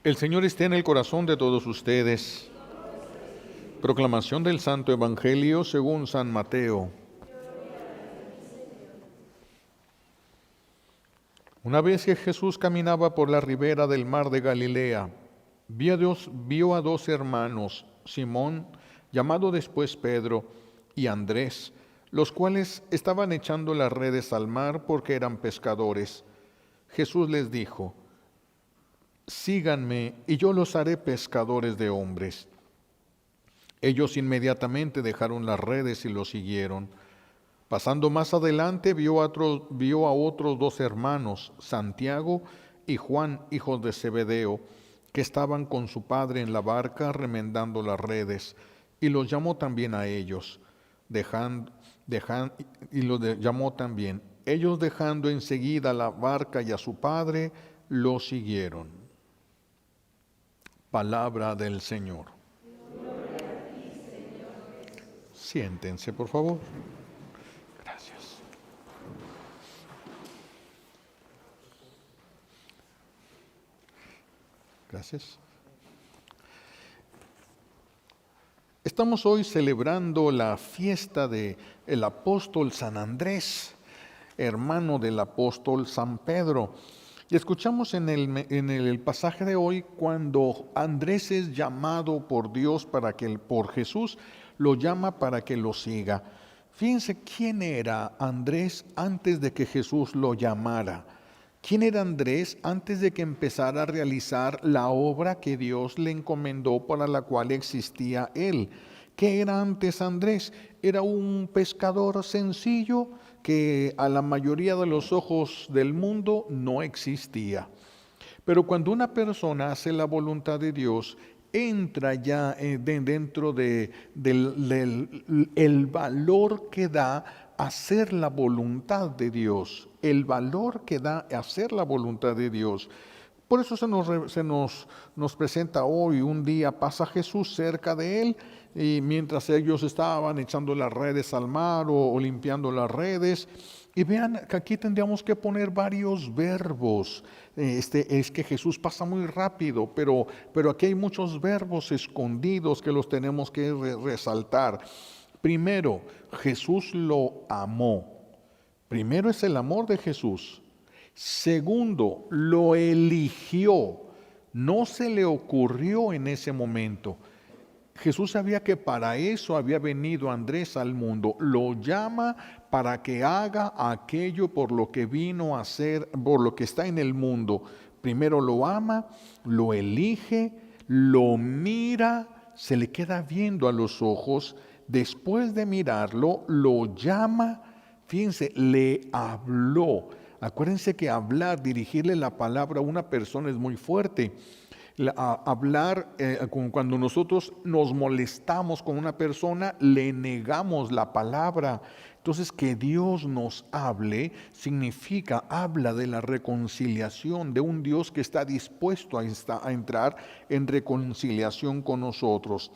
El Señor esté en el corazón de todos ustedes. Proclamación del Santo Evangelio según San Mateo. Una vez que Jesús caminaba por la ribera del mar de Galilea, vio a dos hermanos, Simón, llamado después Pedro, y Andrés, los cuales estaban echando las redes al mar porque eran pescadores. Jesús les dijo: síganme y yo los haré pescadores de hombres. Ellos inmediatamente dejaron las redes y lo siguieron. Pasando más adelante vio a otros dos hermanos, Santiago y Juan, hijos de Zebedeo, que estaban con su padre en la barca remendando las redes, y los llamó también a ellos. Llamó también. Ellos, dejando enseguida la barca y a su padre, lo siguieron. Palabra del Señor. Siéntense, por favor. Gracias. Gracias. Estamos hoy celebrando la fiesta del apóstol San Andrés, hermano del apóstol San Pedro. Y escuchamos en el pasaje de hoy cuando Andrés es llamado por Dios por Jesús, lo llama para que lo siga. Fíjense quién era Andrés antes de que Jesús lo llamara. ¿Quién era Andrés antes de que empezara a realizar la obra que Dios le encomendó para la cual existía él? ¿Qué era antes Andrés? Era un pescador sencillo que a la mayoría de los ojos del mundo no existía. Pero cuando una persona hace la voluntad de Dios, entra ya dentro del valor que da hacer la voluntad de Dios, el valor que da hacer la voluntad de Dios. Por eso se nos presenta hoy un día, pasa Jesús cerca de él, y mientras ellos estaban echando las redes al mar o limpiando las redes. Y vean que aquí tendríamos que poner varios verbos. Es que Jesús pasa muy rápido, pero aquí hay muchos verbos escondidos que los tenemos que resaltar. Primero, Jesús lo amó. Primero es el amor de Jesús. Segundo, lo eligió. No se le ocurrió en ese momento. Jesús sabía que para eso había venido Andrés al mundo. Lo llama para que haga aquello por lo que vino a hacer, por lo que está en el mundo. Primero lo ama, lo elige, lo mira, se le queda viendo a los ojos. Después de mirarlo, lo llama, fíjense, le habló. Acuérdense que hablar, dirigirle la palabra a una persona es muy fuerte. Hablar, cuando nosotros nos molestamos con una persona, le negamos la palabra. Entonces, que Dios nos hable significa, habla de la reconciliación, de un Dios que está dispuesto a entrar en reconciliación con nosotros.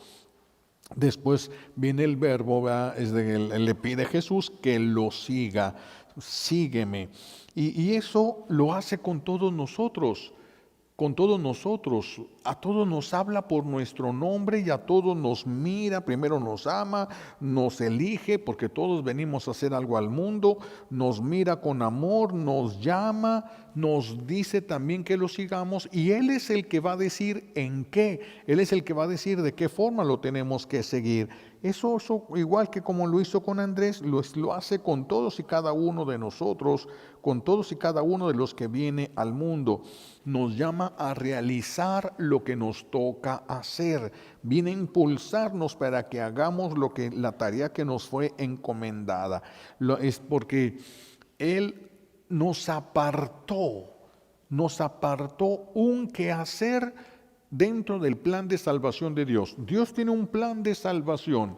Después viene el verbo, le pide a Jesús que lo siga, sígueme. Y eso lo hace con todos nosotros. A todos nos habla por nuestro nombre y a todos nos mira, primero nos ama, nos elige, porque todos venimos a hacer algo al mundo, nos mira con amor, nos llama, nos dice también que lo sigamos, y Él es el que va a decir en qué, Él es el que va a decir de qué forma lo tenemos que seguir. Eso igual que como lo hizo con Andrés, lo hace con todos y cada uno de nosotros, con todos y cada uno de los que viene al mundo. Nos llama a realizar lo que nos toca hacer. Viene a impulsarnos para que hagamos la tarea que nos fue encomendada. Es porque Él nos apartó un quehacer dentro del plan de salvación de Dios. Dios tiene un plan de salvación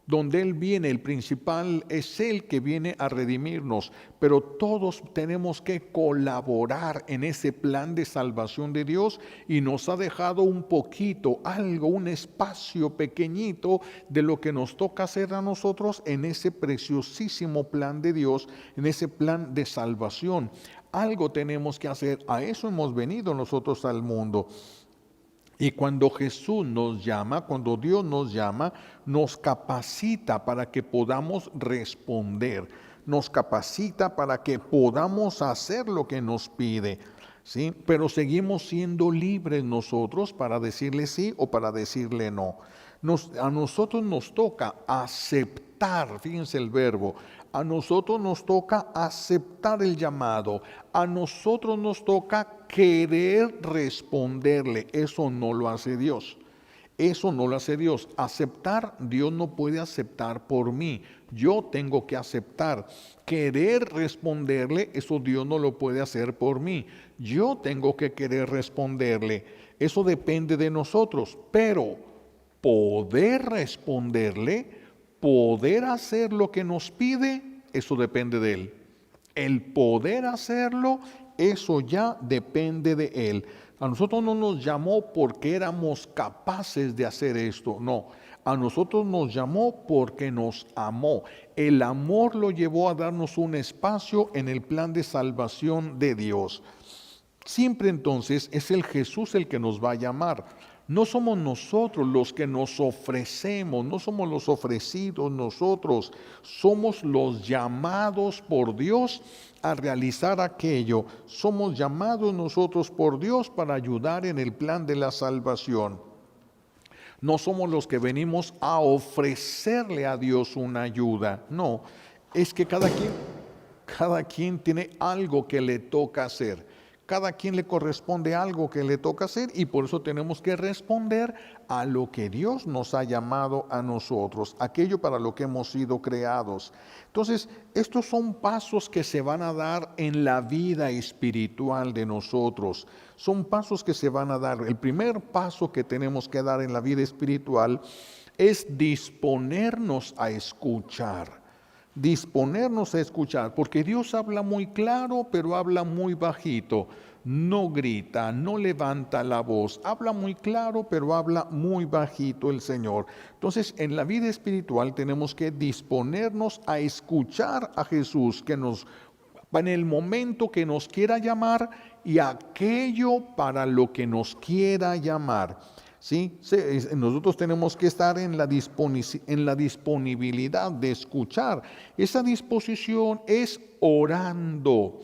donde Él viene, el principal es Él que viene a redimirnos, pero todos tenemos que colaborar en ese plan de salvación de Dios, y nos ha dejado un poquito, un espacio pequeñito de lo que nos toca hacer a nosotros en ese preciosísimo plan de Dios, en ese plan de salvación. Algo tenemos que hacer, a eso hemos venido nosotros al mundo. Y cuando Jesús nos llama, cuando Dios nos llama, nos capacita para que podamos responder, nos capacita para que podamos hacer lo que nos pide, ¿sí? Pero seguimos siendo libres nosotros para decirle sí o para decirle no. A nosotros nos toca aceptar, fíjense el verbo, a nosotros nos toca aceptar el llamado, a nosotros nos toca querer responderle. Eso no lo hace Dios. Eso no lo hace Dios. Aceptar, Dios no puede aceptar por mí. Yo tengo que aceptar. Querer responderle, eso Dios no lo puede hacer por mí. Yo tengo que querer responderle. Eso depende de nosotros. Pero poder responderle, poder hacer lo que nos pide, eso depende de Él. El poder hacerlo, eso ya depende de Él. A nosotros no nos llamó porque éramos capaces de hacer esto, no. A nosotros nos llamó porque nos amó. El amor lo llevó a darnos un espacio en el plan de salvación de Dios. Siempre entonces es el Jesús el que nos va a llamar. No somos nosotros los que nos ofrecemos, no somos los ofrecidos nosotros, somos los llamados por Dios a realizar aquello. Somos llamados nosotros por Dios para ayudar en el plan de la salvación. No somos los que venimos a ofrecerle a Dios una ayuda, no, es que cada quien tiene algo que le toca hacer. Cada quien le corresponde algo que le toca hacer y por eso tenemos que responder a lo que Dios nos ha llamado a nosotros, aquello para lo que hemos sido creados. Entonces, estos son pasos que se van a dar en la vida espiritual de nosotros. Son pasos que se van a dar. El primer paso que tenemos que dar en la vida espiritual es disponernos a escuchar. Disponernos a escuchar, porque Dios habla muy claro, pero habla muy bajito, no grita, no levanta la voz, habla muy claro, pero habla muy bajito el Señor. Entonces, en la vida espiritual tenemos que disponernos a escuchar a Jesús, que nos en el momento que nos quiera llamar y aquello para lo que nos quiera llamar. ¿Sí? Nosotros tenemos que estar en la disponibilidad de escuchar. Esa disposición es orando.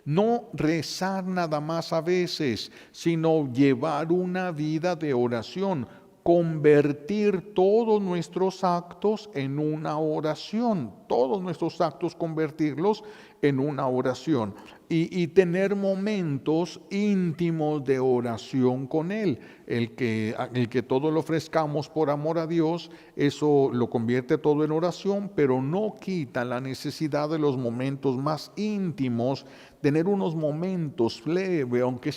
No rezar nada más a veces, sino llevar una vida de oración. Convertir todos nuestros actos en una oración. Todos nuestros actos convertirlos en una oración. Y tener momentos íntimos de oración con Él. El que todo lo ofrezcamos por amor a Dios, eso lo convierte todo en oración, pero no quita la necesidad de los momentos más íntimos, tener unos momentos leve, aunque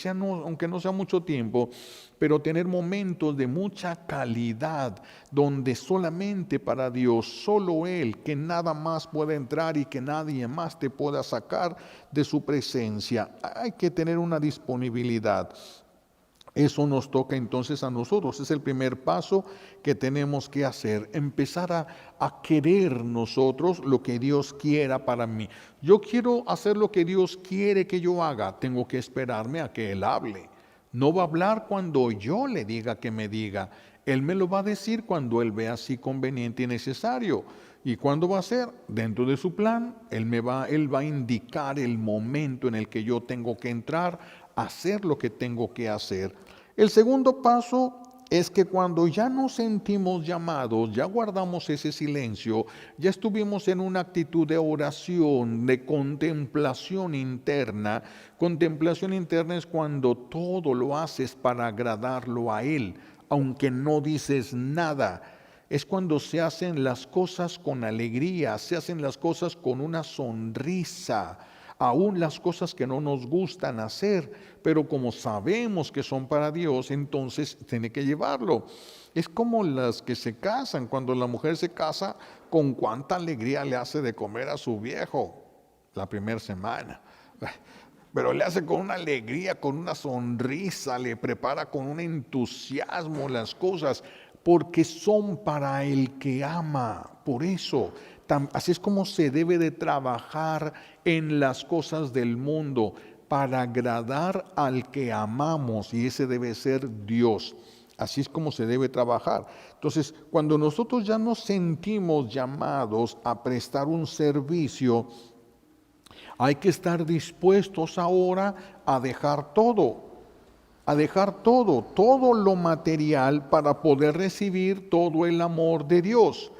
no sea mucho tiempo, pero tener momentos de mucha calidad, donde solamente para Dios, solo Él, que nada más pueda entrar y que nadie más te pueda sacar de su presencia. Hay que tener una disponibilidad. Eso nos toca entonces a nosotros. Es el primer paso que tenemos que hacer. Empezar a querer nosotros lo que Dios quiera para mí. Yo quiero hacer lo que Dios quiere que yo haga. Tengo que esperarme a que Él hable. No va a hablar cuando yo le diga que me diga. Él me lo va a decir cuando Él vea así conveniente y necesario. ¿Y cuándo va a ser? Dentro de su plan. Él va a indicar el momento en el que yo tengo que entrar, hacer lo que tengo que hacer. El segundo paso es que cuando ya nos sentimos llamados, ya guardamos ese silencio, ya estuvimos en una actitud de oración, de contemplación interna. Contemplación interna es cuando todo lo haces para agradarlo a Él, aunque no dices nada. Es cuando se hacen las cosas con alegría, se hacen las cosas con una sonrisa, aún las cosas que no nos gustan hacer, pero como sabemos que son para Dios, entonces tiene que llevarlo. Es como las que se casan, cuando la mujer se casa, con cuánta alegría le hace de comer a su viejo la primera semana. Pero le hace con una alegría, con una sonrisa, le prepara con un entusiasmo las cosas, porque son para el que ama. Por eso, así es como se debe de trabajar en las cosas del mundo, para agradar al que amamos, y ese debe ser Dios. Así es como se debe trabajar. Entonces, cuando nosotros ya nos sentimos llamados a prestar un servicio, hay que estar dispuestos ahora a dejar todo lo material para poder recibir todo el amor de Dios,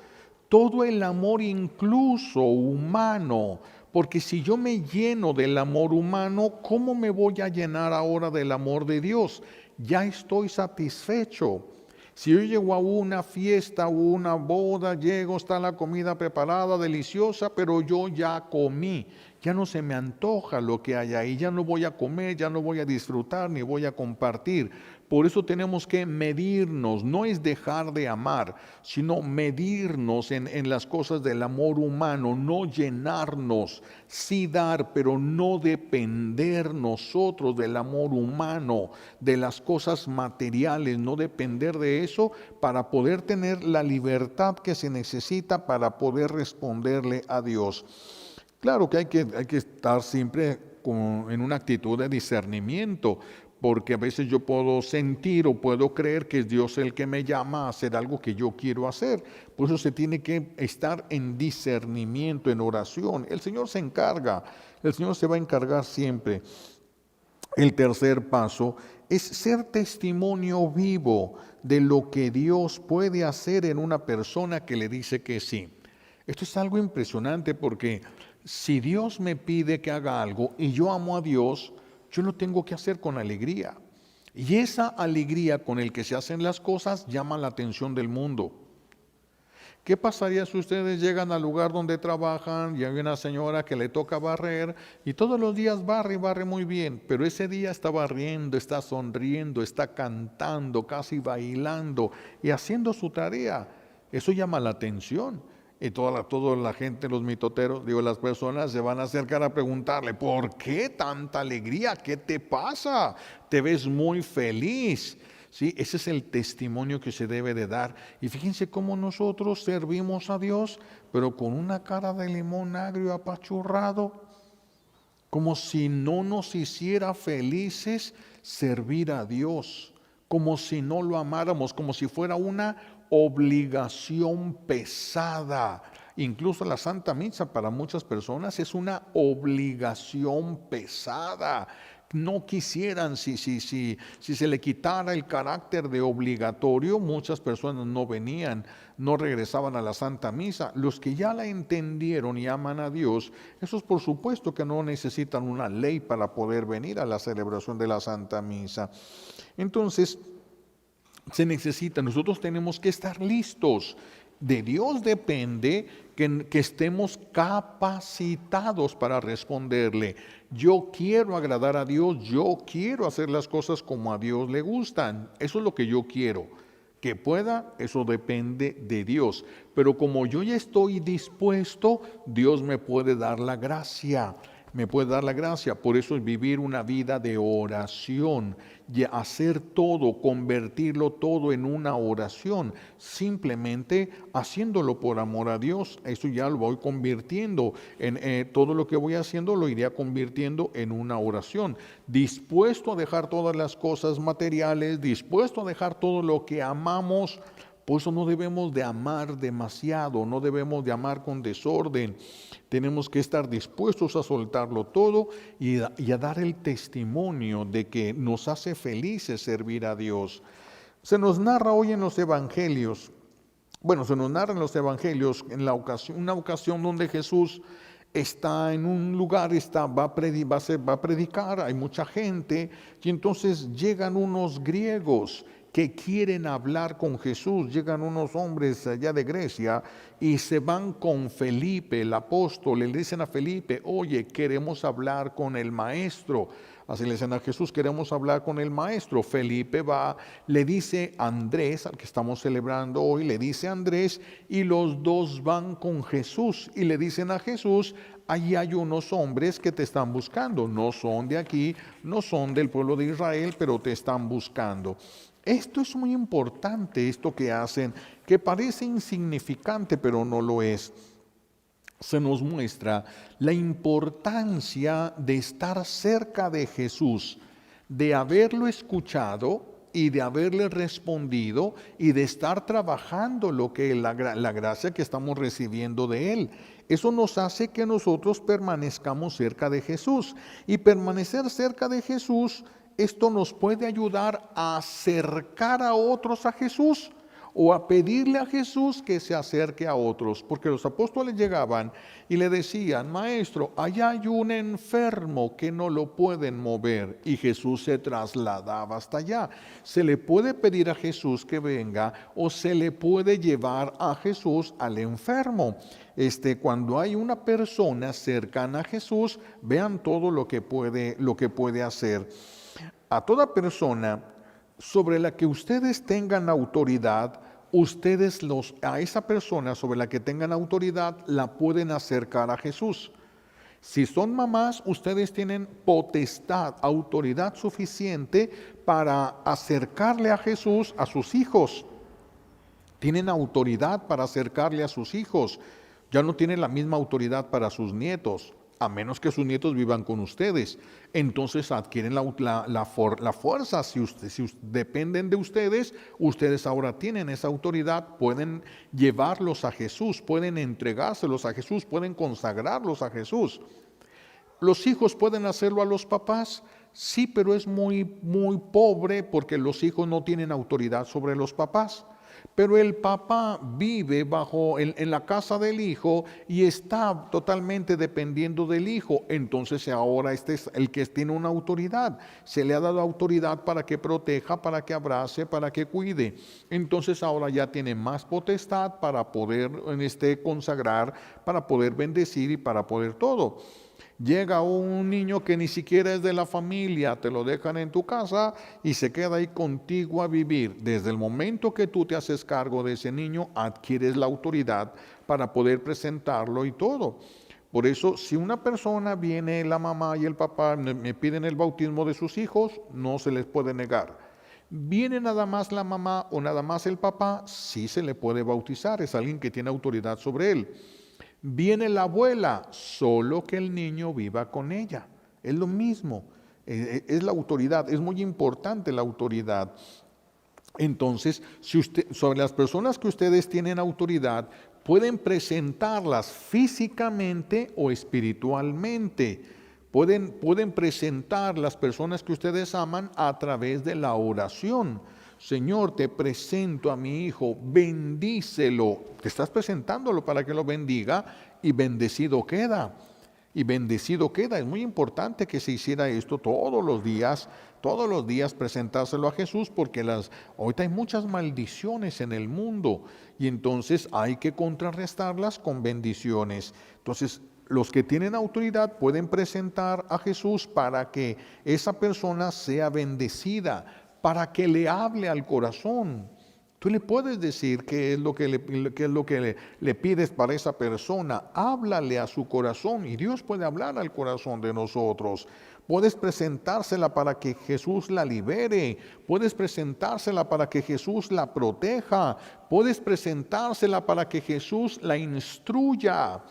todo el amor incluso humano, porque si yo me lleno del amor humano, ¿cómo me voy a llenar ahora del amor de Dios? Ya estoy satisfecho. Si yo llego a una fiesta o una boda, llego, está la comida preparada, deliciosa, pero yo ya comí. Ya no se me antoja lo que hay ahí, ya no voy a comer, ya no voy a disfrutar, ni voy a compartir. Por eso tenemos que medirnos, no es dejar de amar, sino medirnos en las cosas del amor humano, no llenarnos, sí dar, pero no depender nosotros del amor humano, de las cosas materiales, no depender de eso para poder tener la libertad que se necesita para poder responderle a Dios. Claro que hay que estar siempre en una actitud de discernimiento, porque a veces yo puedo sentir o puedo creer que es Dios el que me llama a hacer algo que yo quiero hacer. Por eso se tiene que estar en discernimiento, en oración. El Señor se encarga, el Señor se va a encargar siempre. El tercer paso es ser testimonio vivo de lo que Dios puede hacer en una persona que le dice que sí. Esto es algo impresionante porque si Dios me pide que haga algo y yo amo a Dios, yo lo tengo que hacer con alegría. Y esa alegría con el que se hacen las cosas llama la atención del mundo. ¿Qué pasaría si ustedes llegan al lugar donde trabajan y hay una señora que le toca barrer y todos los días barre y barre muy bien, pero ese día está barriendo, está sonriendo, está cantando, casi bailando y haciendo su tarea? Eso llama la atención. Y toda la gente, los mitoteros, las personas se van a acercar a preguntarle, ¿por qué tanta alegría? ¿Qué te pasa? Te ves muy feliz. ¿Sí? Ese es el testimonio que se debe de dar. Y fíjense cómo nosotros servimos a Dios, pero con una cara de limón agrio apachurrado, como si no nos hiciera felices servir a Dios, como si no lo amáramos, como si fuera una obligación pesada. Incluso la Santa Misa para muchas personas es una obligación pesada. No quisieran, si se le quitara el carácter de obligatorio, muchas personas no venían, no regresaban a la Santa Misa. Los que ya la entendieron y aman a Dios, esos por supuesto que no necesitan una ley para poder venir a la celebración de la Santa Misa. Entonces, nosotros tenemos que estar listos. De Dios depende que estemos capacitados para responderle. Yo quiero agradar a Dios, yo quiero hacer las cosas como a Dios le gustan. Eso es lo que yo quiero. Que pueda, eso depende de Dios. Pero como yo ya estoy dispuesto, Dios me puede dar la gracia. Me puede dar la gracia. Por eso es vivir una vida de oración, y hacer todo, convertirlo todo en una oración, simplemente haciéndolo por amor a Dios. Eso ya lo voy convirtiendo, todo lo que voy haciendo lo iría convirtiendo en una oración. Dispuesto a dejar todas las cosas materiales, dispuesto a dejar todo lo que amamos. Por eso no debemos de amar demasiado, no debemos de amar con desorden. Tenemos que estar dispuestos a soltarlo todo y a dar el testimonio de que nos hace felices servir a Dios. Se nos narra hoy en los evangelios, en una ocasión donde Jesús está en un lugar, va a predicar, hay mucha gente, y entonces llegan unos griegos que quieren hablar con Jesús. Llegan unos hombres allá de Grecia y se van con Felipe, el apóstol. Le dicen a Felipe, oye, queremos hablar con el maestro. Así le dicen a Jesús, queremos hablar con el maestro. Felipe va, le dice a Andrés, al que estamos celebrando hoy, le dice a Andrés, y los dos van con Jesús y le dicen a Jesús, allí hay unos hombres que te están buscando. No son de aquí, no son del pueblo de Israel, pero te están buscando. Esto es muy importante, esto que hacen, que parece insignificante, pero no lo es. Se nos muestra la importancia de estar cerca de Jesús, de haberlo escuchado y de haberle respondido y de estar trabajando la gracia que estamos recibiendo de Él. Eso nos hace que nosotros permanezcamos cerca de Jesús. Y permanecer cerca de Jesús, esto nos puede ayudar a acercar a otros a Jesús, o a pedirle a Jesús que se acerque a otros, porque los apóstoles llegaban y le decían: maestro, allá hay un enfermo que no lo pueden mover, y Jesús se trasladaba hasta allá. Se le puede pedir a Jesús que venga, o se le puede llevar a Jesús al enfermo. Cuando hay una persona cercana a Jesús, vean todo lo que puede hacer. A toda persona sobre la que ustedes tengan autoridad, a esa persona sobre la que tengan autoridad, la pueden acercar a Jesús. Si son mamás, ustedes tienen potestad, autoridad suficiente para acercarle a Jesús a sus hijos. Tienen autoridad para acercarle a sus hijos. Ya no tienen la misma autoridad para sus nietos, a menos que sus nietos vivan con ustedes. Entonces adquieren la fuerza. Si dependen de ustedes, ustedes ahora tienen esa autoridad, pueden llevarlos a Jesús, pueden entregárselos a Jesús, pueden consagrarlos a Jesús. ¿Los hijos pueden hacerlo a los papás? Sí, pero es muy, muy pobre, porque los hijos no tienen autoridad sobre los papás. Pero el papá vive en la casa del hijo y está totalmente dependiendo del hijo. Entonces ahora este es el que tiene una autoridad. Se le ha dado autoridad para que proteja, para que abrace, para que cuide. Entonces ahora ya tiene más potestad para poder consagrar, para poder bendecir y para poder todo. Llega un niño que ni siquiera es de la familia, te lo dejan en tu casa y se queda ahí contigo a vivir. Desde el momento que tú te haces cargo de ese niño, adquieres la autoridad para poder presentarlo y todo. Por eso, si una persona viene, la mamá y el papá me piden el bautismo de sus hijos, no se les puede negar. Viene nada más la mamá o nada más el papá, sí se le puede bautizar, es alguien que tiene autoridad sobre él. Viene la abuela, solo que el niño viva con ella. Es lo mismo, es la autoridad, es muy importante la autoridad. Entonces, sobre las personas que ustedes tienen autoridad, pueden presentarlas físicamente o espiritualmente. Pueden presentar las personas que ustedes aman a través de la oración. Señor, te presento a mi hijo, bendícelo. Te estás presentándolo para que lo bendiga y bendecido queda. Y bendecido queda. Es muy importante que se hiciera esto todos los días presentárselo a Jesús, porque ahorita hay muchas maldiciones en el mundo y entonces hay que contrarrestarlas con bendiciones. Entonces, los que tienen autoridad pueden presentar a Jesús para que esa persona sea bendecida, para que le hable al corazón. Tú le puedes decir qué es lo que le pides para esa persona. Háblale a su corazón y Dios puede hablar al corazón de nosotros. Puedes presentársela para que Jesús la libere. Puedes presentársela para que Jesús la proteja. Puedes presentársela para que Jesús la instruya.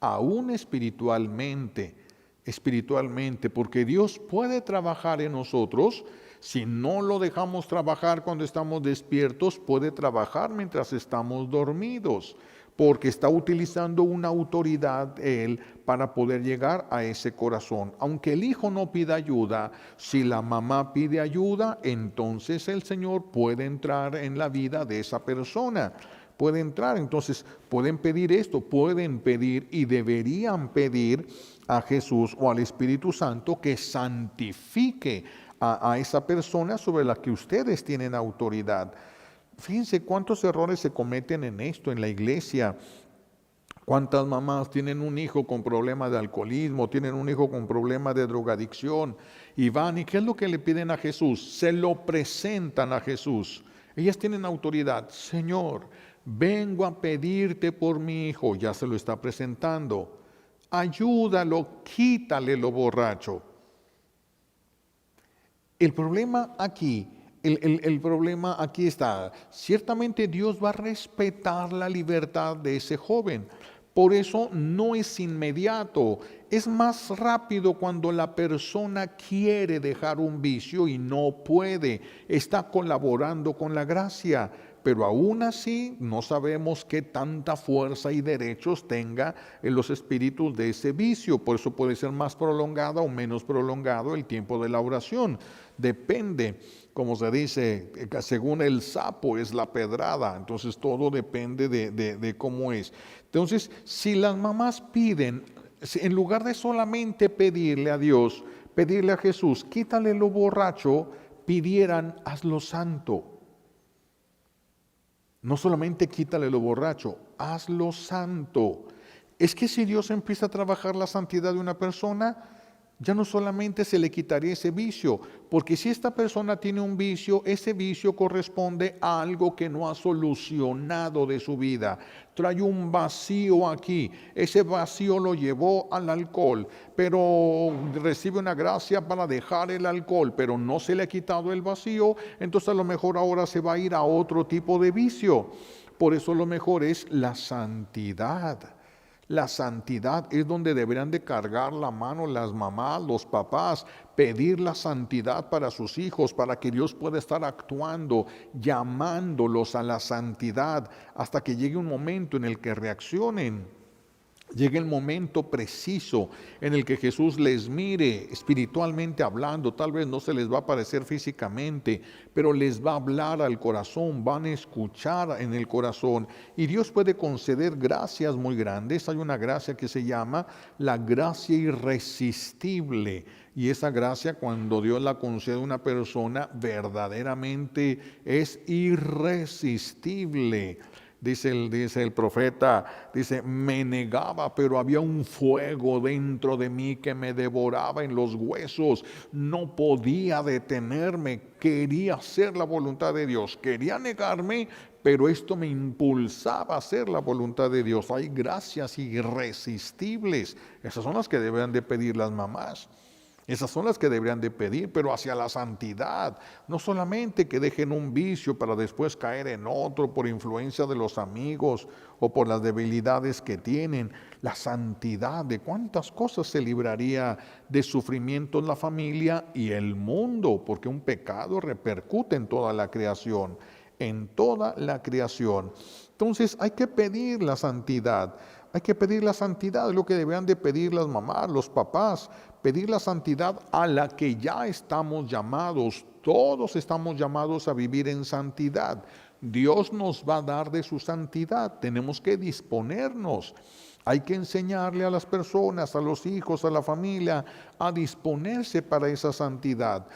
Aún espiritualmente, porque Dios puede trabajar en nosotros. Si no lo dejamos trabajar cuando estamos despiertos, puede trabajar mientras estamos dormidos, porque está utilizando una autoridad Él para poder llegar a ese corazón. Aunque el hijo no pida ayuda, si la mamá pide ayuda, entonces el Señor puede entrar en la vida de esa persona. Puede entrar, entonces pueden pedir esto, pueden pedir y deberían pedir a Jesús o al Espíritu Santo que santifique a esa persona sobre la que ustedes tienen autoridad. Fíjense cuántos errores se cometen en esto, en la iglesia. Cuántas mamás tienen un hijo con problemas de alcoholismo, tienen un hijo con problemas de drogadicción, y van, ¿y qué es lo que le piden a Jesús? Se lo presentan a Jesús. Ellas tienen autoridad. Señor, vengo a pedirte por mi hijo, ya se lo está presentando. Ayúdalo, quítale lo borracho. El problema aquí está, ciertamente Dios va a respetar la libertad de ese joven, Por eso no es inmediato, es más rápido cuando la persona quiere dejar un vicio y no puede, está colaborando con la gracia, pero aún así no sabemos qué tanta fuerza y derechos tenga en los espíritus de ese vicio, por eso puede ser más prolongado o menos prolongado el tiempo de la oración, depende. Como se dice, según el sapo es la pedrada, entonces todo depende de cómo es. Entonces, si las mamás piden, en lugar de solamente pedirle a Dios, pedirle a Jesús, quítale lo borracho, pidieran, hazlo santo. No solamente quítale lo borracho, hazlo santo. Es que si Dios empieza a trabajar la santidad de una persona, ya no solamente se le quitaría ese vicio, porque si esta persona tiene un vicio, ese vicio corresponde a algo que no ha solucionado de su vida. Trae un vacío aquí, ese vacío lo llevó al alcohol, pero recibe una gracia para dejar el alcohol, pero no se le ha quitado el vacío, entonces a lo mejor ahora se va a ir a otro tipo de vicio. Por eso lo mejor es la santidad. La santidad es donde deberían de cargar la mano las mamás, los papás, pedir la santidad para sus hijos, para que Dios pueda estar actuando, llamándolos a la santidad, hasta que llegue un momento en el que reaccionen. Llegue el momento preciso en el que Jesús les mire espiritualmente hablando, tal vez no se les va a aparecer físicamente, pero les va a hablar al corazón, van a escuchar en el corazón y Dios puede conceder gracias muy grandes. Hay una gracia que se llama la gracia irresistible y esa gracia cuando Dios la concede a una persona verdaderamente es irresistible. Dice el profeta, dice, me negaba, pero había un fuego dentro de mí que me devoraba en los huesos. No podía detenerme, quería hacer la voluntad de Dios. Quería negarme, pero esto me impulsaba a hacer la voluntad de Dios. Hay gracias irresistibles. Esas son las que deben de pedir las mamás. Esas son las que deberían de pedir, pero hacia la santidad. No solamente que dejen un vicio para después caer en otro por influencia de los amigos o por las debilidades que tienen. La santidad, de cuántas cosas se libraría de sufrimiento en la familia y el mundo, porque un pecado repercute en toda la creación, en toda la creación. Entonces hay que pedir la santidad. Hay que pedir la santidad, es lo que deberían de pedir las mamás, los papás, pedir la santidad a la que ya estamos llamados. Todos estamos llamados a vivir en santidad. Dios nos va a dar de su santidad, tenemos que disponernos. Hay que enseñarle a las personas, a los hijos, a la familia, a disponerse para esa santidad.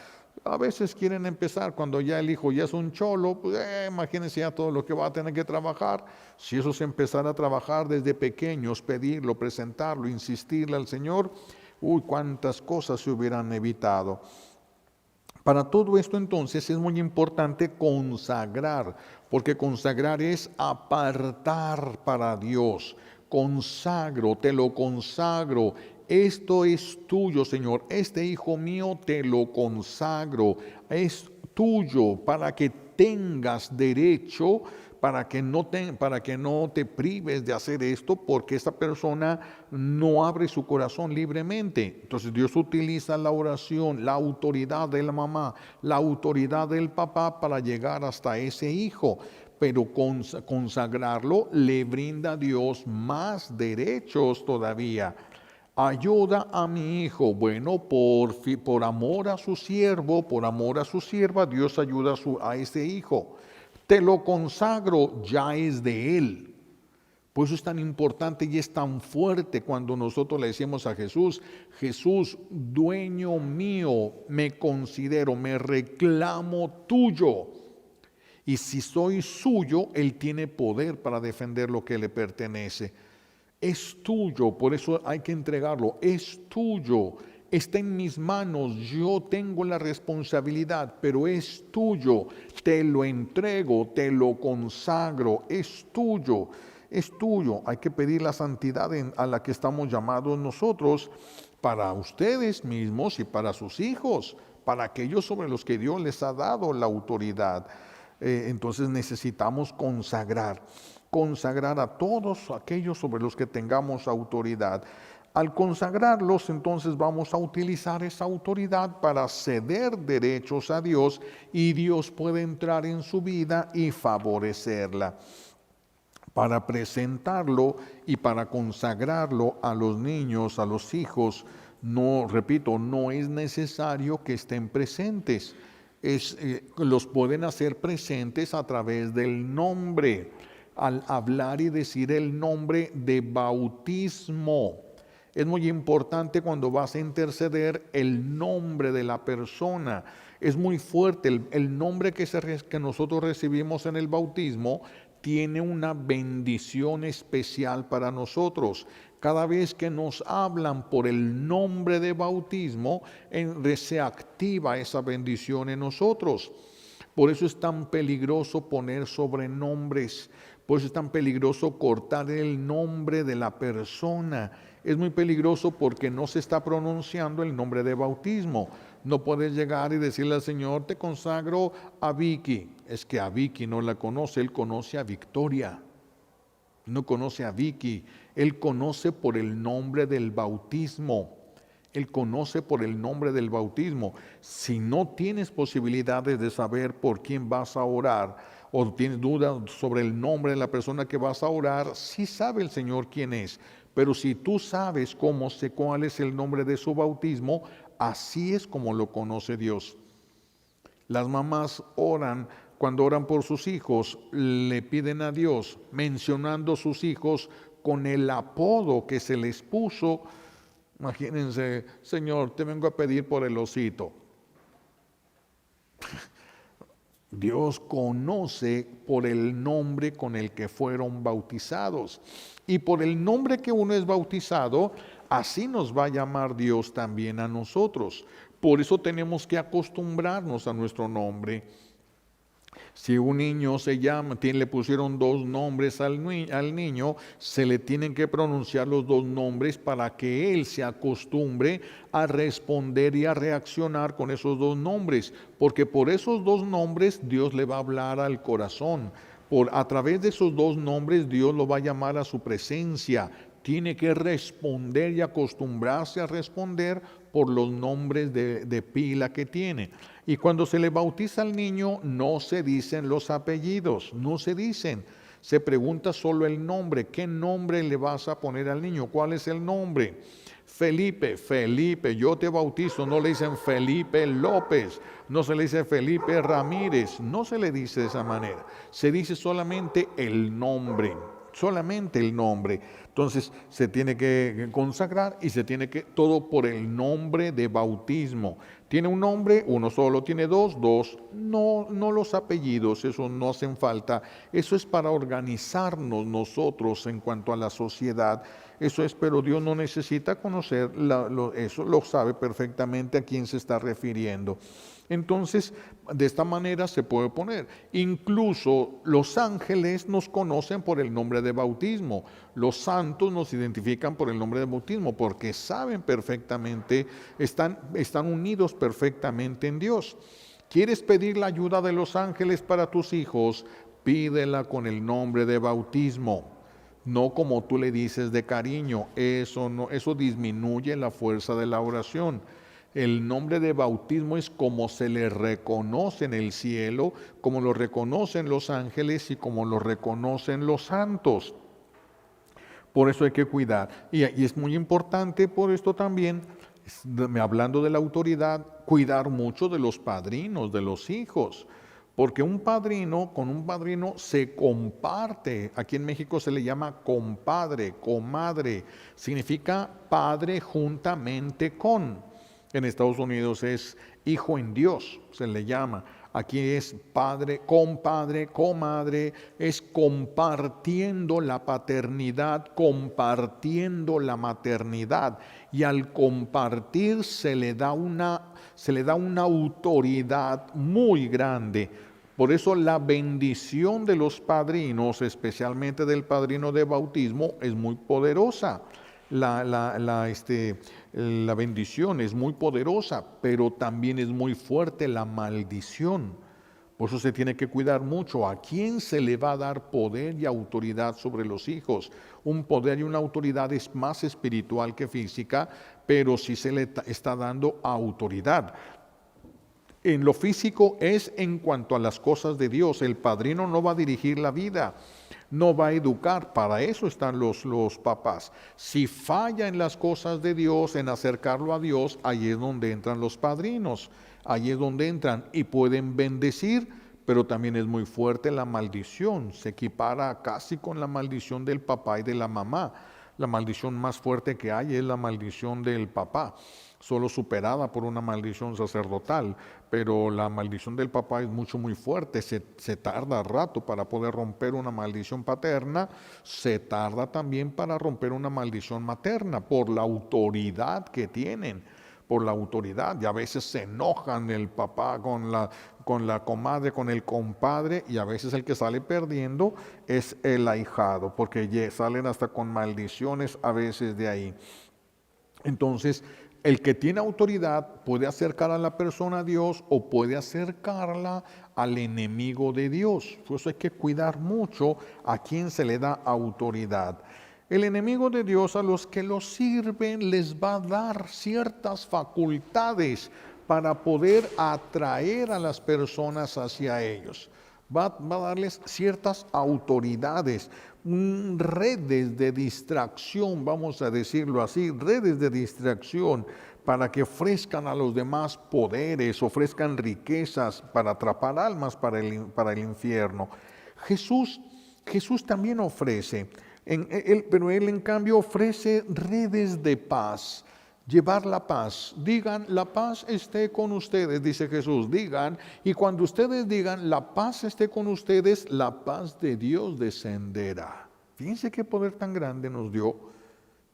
A veces quieren empezar cuando ya el hijo ya es un cholo, pues imagínense ya todo lo que va a tener que trabajar. Si eso se empezara a trabajar desde pequeños, pedirlo, presentarlo, insistirle al Señor, cuántas cosas se hubieran evitado. Para todo esto entonces es muy importante consagrar, porque consagrar es apartar para Dios. Consagro, te lo consagro. Esto es tuyo, Señor. Este hijo mío te lo consagro. Es tuyo para que tengas derecho, para que no te prives de hacer esto, porque esta persona no abre su corazón libremente. Entonces Dios utiliza la oración, la autoridad de la mamá, la autoridad del papá para llegar hasta ese hijo. Pero consagrarlo le brinda a Dios más derechos todavía. Ayuda a mi hijo. Bueno, por amor a su siervo, por amor a su sierva, Dios ayuda a ese hijo. Te lo consagro, ya es de él. Por eso es tan importante y es tan fuerte cuando nosotros le decimos a Jesús, Jesús, dueño mío, me considero, me reclamo tuyo. Y si soy suyo, Él tiene poder para defender lo que le pertenece. Es tuyo, por eso hay que entregarlo. Es tuyo, está en mis manos, yo tengo la responsabilidad, pero es tuyo. Te lo entrego, te lo consagro, es tuyo. Es tuyo. Hay que pedir la santidad a la que estamos llamados nosotros para ustedes mismos y para sus hijos, para aquellos sobre los que Dios les ha dado la autoridad. entonces necesitamos consagrar a todos aquellos sobre los que tengamos autoridad. Al consagrarlos, entonces vamos a utilizar esa autoridad para ceder derechos a Dios y Dios puede entrar en su vida y favorecerla. Para presentarlo y para consagrarlo a los niños, a los hijos, no, repito, no es necesario que estén presentes. Los pueden hacer presentes a través del nombre, al hablar y decir el nombre de bautismo. Es muy importante cuando vas a interceder el nombre de la persona. Es muy fuerte el nombre que nosotros recibimos en el bautismo tiene una bendición especial para nosotros. Cada vez que nos hablan por el nombre de bautismo, se activa esa bendición en nosotros. Por eso es tan peligroso poner sobrenombres, por eso es tan peligroso cortar el nombre de la persona. Es muy peligroso porque no se está pronunciando el nombre de bautismo. No puedes llegar y decirle al Señor, te consagro a Vicky. Es que a Vicky no la conoce, Él conoce a Victoria. No conoce a Vicky, Él conoce por el nombre del bautismo. Él conoce por el nombre del bautismo. Si no tienes posibilidades de saber por quién vas a orar o tienes dudas sobre el nombre de la persona que vas a orar, sí sabe el Señor quién es. Pero si tú sabes cuál es el nombre de su bautismo, así es como lo conoce Dios. Las mamás cuando oran por sus hijos, le piden a Dios, mencionando sus hijos con el apodo que se les puso. Imagínense, Señor, te vengo a pedir por el osito. Dios conoce por el nombre con el que fueron bautizados. Y por el nombre que uno es bautizado, así nos va a llamar Dios también a nosotros. Por eso tenemos que acostumbrarnos a nuestro nombre. Si un niño le pusieron 2 nombres al niño, se le tienen que pronunciar los 2 nombres para que él se acostumbre a responder y a reaccionar con esos 2 nombres, porque por esos 2 nombres Dios le va a hablar al corazón. A través de esos 2 nombres Dios lo va a llamar a su presencia. Tiene que responder y acostumbrarse a responder por los nombres de pila que tiene. Y cuando se le bautiza al niño, no se dicen los apellidos, no se dicen. Se pregunta solo el nombre. ¿Qué nombre le vas a poner al niño? ¿Cuál es el nombre? Felipe, yo te bautizo. No le dicen Felipe López, no se le dice Felipe Ramírez, no se le dice de esa manera. Se dice solamente el nombre, solamente el nombre. Entonces se tiene que consagrar y se tiene que todo por el nombre de bautismo. Tiene un nombre, uno solo, tiene 2, no los apellidos, eso no hacen falta. Eso es para organizarnos nosotros en cuanto a la sociedad. Eso es, pero Dios no necesita conocer eso, lo sabe perfectamente a quién se está refiriendo. Entonces, de esta manera se puede poner. Incluso los ángeles nos conocen por el nombre de bautismo. Los santos nos identifican por el nombre de bautismo porque saben perfectamente, están unidos perfectamente en Dios. ¿Quieres pedir la ayuda de los ángeles para tus hijos? Pídela con el nombre de bautismo. No como tú le dices de cariño. Eso disminuye la fuerza de la oración. El nombre de bautismo es como se le reconoce en el cielo, como lo reconocen los ángeles y como lo reconocen los santos. Por eso hay que cuidar. Y es muy importante por esto también, hablando de la autoridad, cuidar mucho de los padrinos, de los hijos. Porque con un padrino se comparte. Aquí en México se le llama compadre, comadre. Significa padre juntamente con. En Estados Unidos es hijo en Dios, se le llama. Aquí es padre, compadre, comadre, es compartiendo la paternidad, compartiendo la maternidad. Y al compartir se le da una autoridad muy grande. Por eso la bendición de los padrinos, especialmente del padrino de bautismo, es muy poderosa. La bendición es muy poderosa, pero también es muy fuerte la maldición, Por eso se tiene que cuidar mucho a quién se le va a dar poder y autoridad sobre los hijos. Un poder y una autoridad es más espiritual que física, pero sí se le está dando autoridad. En lo físico es en cuanto a las cosas de Dios. El padrino no va a dirigir la vida, no va a educar. Para eso están los papás. Si falla en las cosas de Dios, en acercarlo a Dios, ahí es donde entran los padrinos. Ahí es donde entran y pueden bendecir, pero también es muy fuerte la maldición. Se equipara casi con la maldición del papá y de la mamá. La maldición más fuerte que hay es la maldición del papá, solo superada por una maldición sacerdotal, pero la maldición del papá es muy fuerte, se tarda rato para poder romper una maldición paterna, se tarda también para romper una maldición materna, por la autoridad que tienen, por la autoridad, y a veces se enojan el papá con la comadre, con el compadre, y a veces el que sale perdiendo es el ahijado, porque salen hasta con maldiciones a veces de ahí. Entonces, el que tiene autoridad puede acercar a la persona a Dios o puede acercarla al enemigo de Dios. Por eso hay que cuidar mucho a quien se le da autoridad. El enemigo de Dios, a los que lo sirven, les va a dar ciertas facultades para poder atraer a las personas hacia ellos. Va a darles ciertas autoridades, redes de distracción, vamos a decirlo así, redes de distracción para que ofrezcan a los demás poderes, ofrezcan riquezas para atrapar almas para el infierno. Jesús también ofrece, pero Él en cambio ofrece redes de paz. Llevar la paz. Digan, la paz esté con ustedes, dice Jesús. Digan, y cuando ustedes digan, la paz esté con ustedes, la paz de Dios descenderá. Fíjense qué poder tan grande nos dio.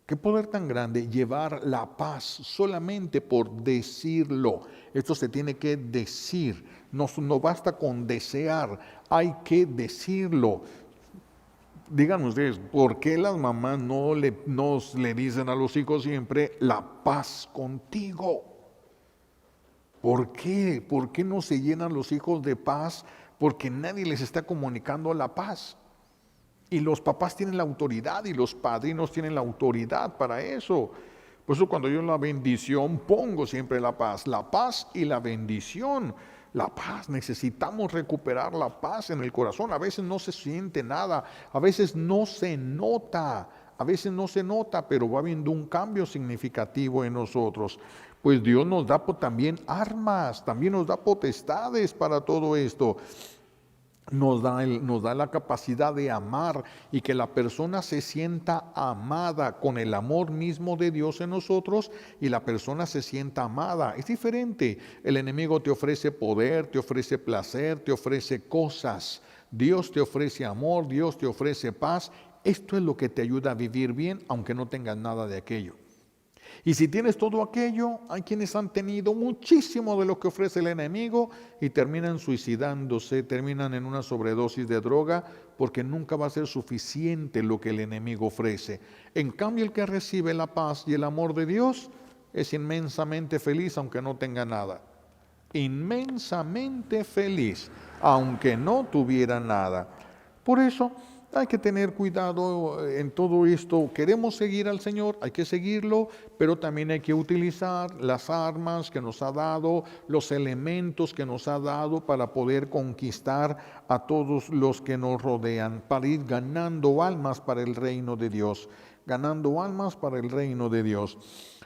Qué poder tan grande llevar la paz solamente por decirlo. Esto se tiene que decir. No basta con desear, hay que decirlo. Díganme ustedes, ¿por qué las mamás no le dicen a los hijos siempre la paz contigo? ¿Por qué? ¿Por qué no se llenan los hijos de paz? Porque nadie les está comunicando la paz. Y los papás tienen la autoridad y los padrinos tienen la autoridad para eso. Por eso cuando yo en la bendición pongo siempre la paz y la bendición. La paz, necesitamos recuperar la paz en el corazón. A veces no se siente nada, a veces no se nota, pero va habiendo un cambio significativo en nosotros. Pues Dios nos da también armas, también nos da potestades para todo esto. Nos da la capacidad de amar y que la persona se sienta amada con el amor mismo de Dios en nosotros y la persona se sienta amada. Es diferente. El enemigo te ofrece poder, te ofrece placer, te ofrece cosas. Dios te ofrece amor, Dios te ofrece paz. Esto es lo que te ayuda a vivir bien aunque no tengas nada de aquello. Y si tienes todo aquello, hay quienes han tenido muchísimo de lo que ofrece el enemigo y terminan suicidándose, terminan en una sobredosis de droga porque nunca va a ser suficiente lo que el enemigo ofrece. En cambio, el que recibe la paz y el amor de Dios es inmensamente feliz aunque no tenga nada. Inmensamente feliz aunque no tuviera nada. Por eso hay que tener cuidado en todo esto. Queremos seguir al Señor, hay que seguirlo, pero también hay que utilizar las armas que nos ha dado, los elementos que nos ha dado para poder conquistar a todos los que nos rodean, para ir ganando almas para el reino de Dios, ganando almas para el reino de Dios.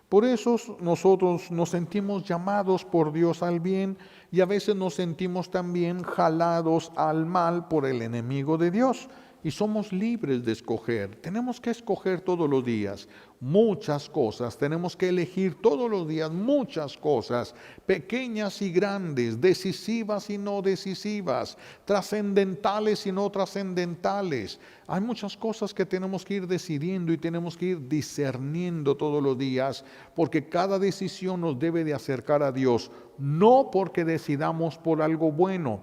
Por eso nosotros nos sentimos llamados por Dios al bien y a veces nos sentimos también jalados al mal por el enemigo de Dios. Y somos libres de escoger. Tenemos que escoger todos los días muchas cosas. Tenemos que elegir todos los días muchas cosas, pequeñas y grandes, decisivas y no decisivas, trascendentales y no trascendentales. Hay muchas cosas que tenemos que ir decidiendo y tenemos que ir discerniendo todos los días, porque cada decisión nos debe de acercar a Dios, no porque decidamos por algo bueno,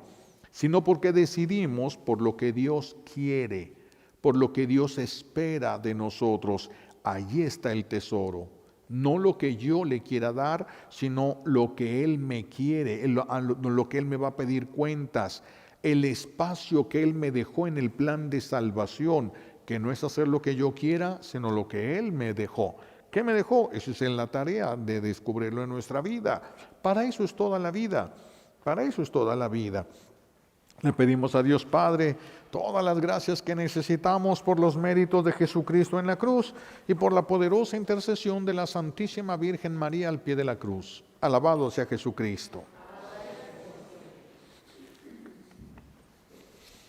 sino porque decidimos por lo que Dios quiere, por lo que Dios espera de nosotros. Allí está el tesoro. no lo que yo le quiera dar, sino lo que Él me quiere, lo que Él me va a pedir cuentas, el espacio que Él me dejó en el plan de salvación, que no es hacer lo que yo quiera, sino lo que Él me dejó. ¿Qué me dejó? Esa es la tarea de descubrirlo en nuestra vida. Para eso es toda la vida, para eso es toda la vida. Le pedimos a Dios Padre todas las gracias que necesitamos por los méritos de Jesucristo en la cruz y por la poderosa intercesión de la Santísima Virgen María al pie de la cruz. Alabado sea Jesucristo.